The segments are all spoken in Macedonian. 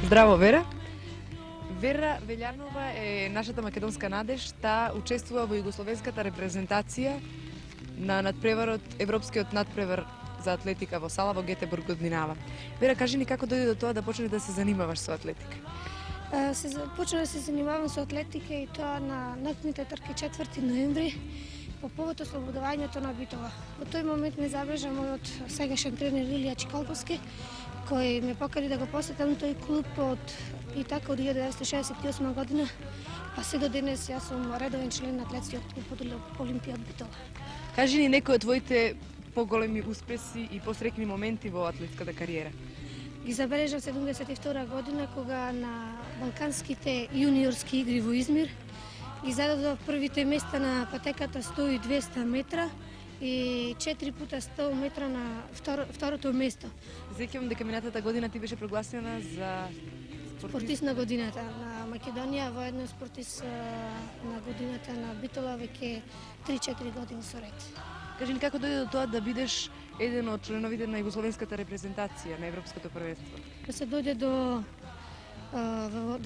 Здраво, Вера. Вера Велјанова е нашата македонска надеж, таа учествува во југословенската репрезентација на надпреварот, европскиот надпревар за атлетика во Сала во Гетеборг годинава. Вера, кажи ни како дојде до тоа да почнеш да се занимаваш со атлетика? Почнав да се занимавам со атлетика и тоа на ноќните трки 4 ноември по повод ослободувањето на Битола. Во тој момент ме забележа мојот сегашен тренер Илија Чикалковски, кој ме покани да го посетам тој клуб и така од 1968 година, па се до денес јас сум редовен член на атлетскиот клуб од Олимпија од Битола. Кажи ни некои од твоите поголеми успеси и посрекни моменти во атлетската кариера. Ги забележав 72 година кога на балканските јуниорски игри во Измир ги зададов првите места на патеката 100 и 200 метра и 4 пута 100 метра на второто место. Сеќавам дека минатата година ти беше прогласена за Спортист на годината на Македонија, воедно спортист на годината на Битола веќе 3-4 години со ред. Кажи ни како дојде до тоа да бидеш еден од членовите на југословенската репрезентација на европското првенство? Да се дојде да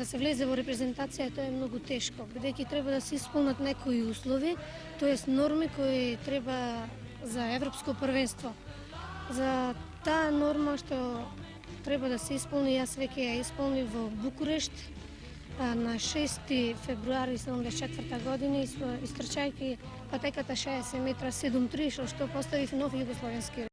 се влезе во репрезентација, тоа е многу тешко, бидејќи треба да се исполнат некои услови, тоест норми кои треба за европско првенство. За таа норма што треба да се исполни, јас веќе ја исполнив во Букурешт на 6 февруари 1974 година, истрчајќи патеката 60 метра 7.3, што поставив нов југословенски